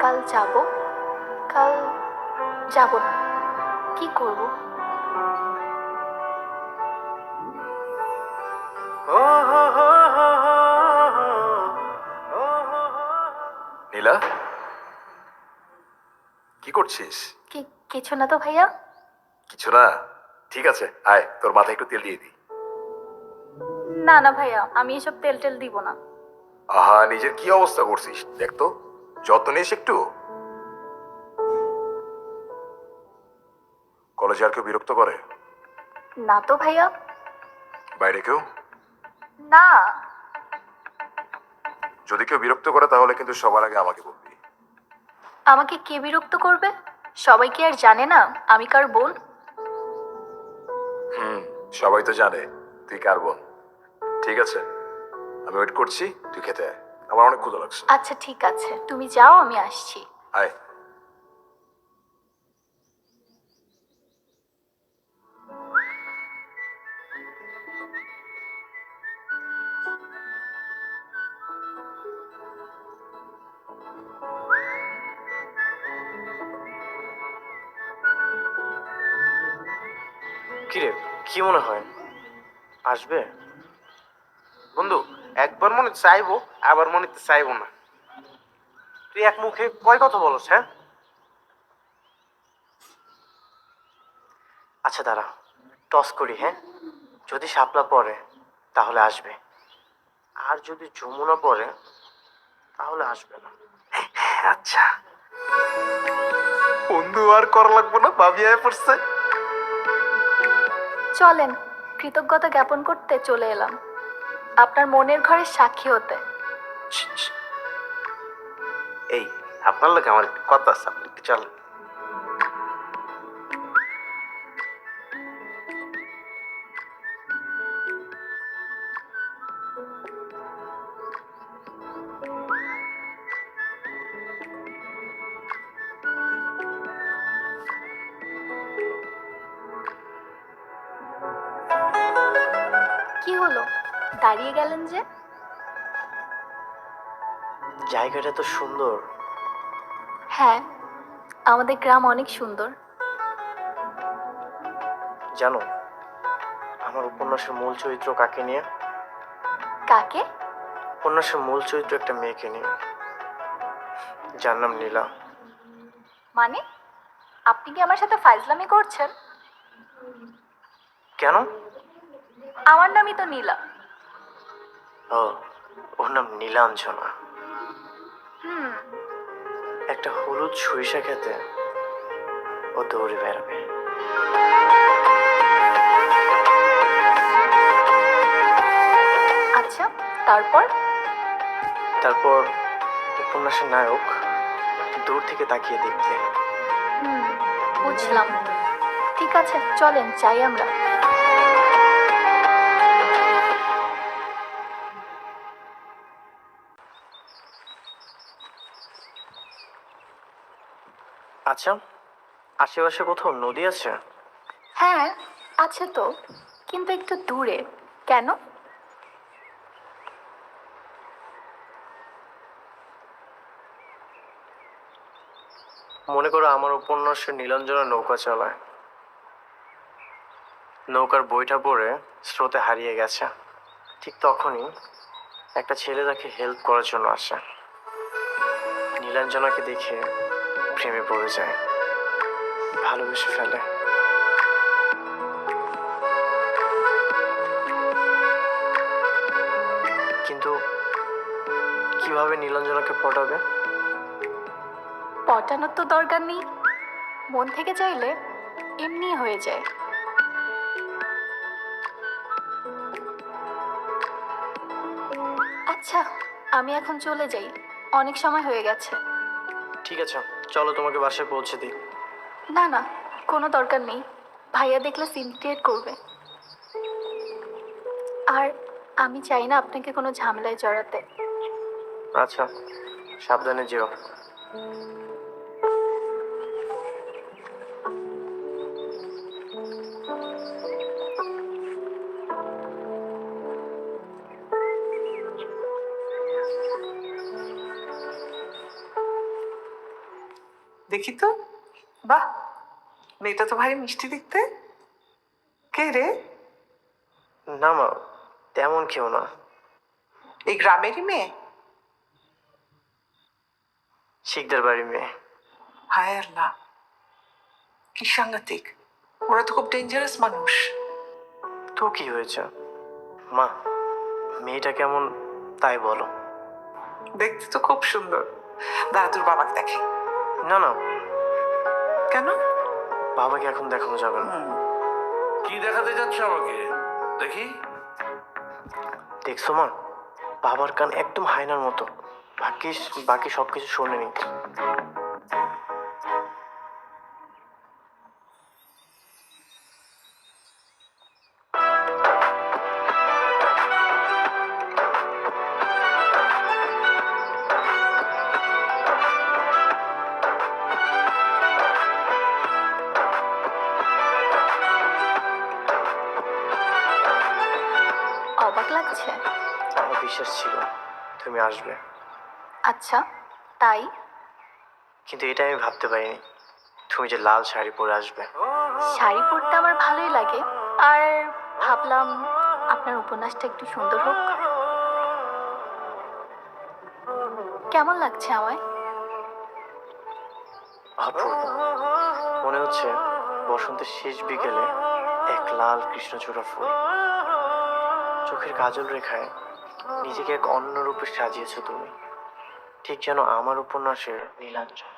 কাল যাব, কাল যাব না, কি করব? নীলা, কি করছিস? কিছু না তো ভাইয়া। কিছু না? ঠিক আছে, আয় তোর মাথায় একটু তেল দিয়ে দিই। না না ভাইয়া, আমি এসব তেল টেল দিব না। আহা, নিজের কি অবস্থা করছিস দেখ তো, যত্ন নিস একটু। কলেজে আর কেউ বিরক্ত করে? না তো ভাইয়া। বাইরে কেউ? না। যদি কেউ বিরক্ত করে তাহলে কিন্তু সবার আগে আমাকে বলবি। আমাকে কে বিরক্ত করবে? সবাই কি আর জানে না আমি কার বোন? হুম, সবাই তো জানে তুই কার বোন। ঠিক আছে, আমি ওয়েট করছি, তুই খেতে আয়, আমার অনেক ক্ষুধা লাগছে। আচ্ছা ঠিক আছে, তুমি যাও, আমি আসছি। আয়। কিরে, কি মনে হয় আসবে? বন্ধু, একবার মনে চাইবো, আবার মনে চাইবো না। তুই এক মুখে কয় কথা বলছ, হ্যাঁ? আচ্ছা দাঁড়া, টস করি, হ্যাঁ? যদি শাপলা পড়ে তাহলে আসবে, আর যদি যমুনা পড়ে তাহলে আসবে না। আচ্ছা বন্ধু, আর করা লাগবে না, ভাবি আয় পড়ছে। চলেন, কৃতজ্ঞতা জ্ঞাপন করতে চলে এলাম, আপনার মনের ঘরের সাক্ষী হতে। এই, আপনার লোক আমার একটু কথা আছে, আপনি একটু চলেন। কি হলো, দাঁড়িয়ে গেলেন যে? জায়গাটা তো সুন্দর। হ্যাঁ, আমাদের গ্রাম অনেক সুন্দর। জানো, আমার উপন্যাসের মূল চরিত্র কাকে নিয়ে? কাকে? উপন্যাসের মূল চরিত্র একটা মেয়েকে নিয়ে, যার নাম নীলা। মানে, আপনি কি আমার সাথে ফাইজলামি করছেন? কেন? আমার নামই তো নীলা। ও, ওর নাম নীলাঞ্জনা। হুম। একটা হলুদ সরিষা খেতে ও দৌড়ে বেড়াবে। আচ্ছা, তারপর? তারপর উপন্যাসের নায়ক দূর থেকে তাকিয়ে দেখবে। হুম, বুঝলাম। ঠিক আছে, চলেন যাই আমরা। আচ্ছা, আশেপাশে কোথাও নদী আছে? হ্যাঁ, আছে তো, কিন্তু একটু দূরে। কেন? মনে করো আমার উপন্যাসের নীলাঞ্জনা নৌকা চালায়, নৌকার বইটা পড়ে স্রোতে হারিয়ে গেছে। ঠিক তখনই একটা ছেলে তাকে হেল্প করার জন্য আসে। নীলাঞ্জনাকে দেখে প্রেমে পড়ে যায়, ভালোবেসে ফেলে। কিন্তু কিভাবে নীলাঞ্জনাকে পটাবে? পটানোর তো দরকার নেই, মন থেকে চাইলে এমনি হয়ে যায়। আচ্ছা, আমি এখন চলে যাই, অনেক সময় হয়ে গেছে। ঠিক আছে, চলো তোমাকে বাসায় পৌঁছে দিই। না না, কোনো দরকার নেই, ভাইয়া দেখলে সিন ক্রিয়েট করবে। আর আমি চাই না আপনাকে কোনো ঝামেলায় জড়াতে। আচ্ছা, সাবধানে যেও। দেখি তো। বাহ, মেয়েটা তো ভারী মিষ্টি দেখতে। কে রে? না মা, তেমন কেউ না। এই গ্রামেরই মেয়ে? শিকদার বাড়ির মেয়ে। হায় আল্লাহ, কি সাংঘাতিক। ওরা তো খুব ডেঞ্জারাস মানুষ। তো কি হয়েছে মা, মেয়েটা কেমন তাই বলো। দেখতে তো খুব সুন্দর। দাঁড়া, তোর বাবাকে দেখে। না না, কেন? বাবাকে এখন দেখানো যাবে না। কি দেখাতে যাচ্ছ আমাকে? দেখি। দেখছো মা, বাবার কান একদম হায়নার মতো। ভাগ্যিস বাকি সবকিছু শোনেনি। অবাক লাগছে? আমার বিশ্বাস ছিল তুমি আসবে, আচ্ছা, তাই? কিন্তু এটা আমি ভাবতে পারিনি তুমি যে লাল শাড়ি পরে আসবে। শাড়ি পরতে আমার ভালোই লাগে, আর ভাবলাম আপনার উপন্যাসটা একটু সুন্দর হোক। কেমন লাগছে আমায়? অপূর্ব। মনে হচ্ছে বসন্তের শেষ বিকেলে এক লাল কৃষ্ণচূড়া ফুল। চোখের কাজল রেখায় নিজেকে এক অন্য রূপে সাজিয়েছো তুমি, ঠিক যেন আমার উপন্যাসের নীলাঞ্জন।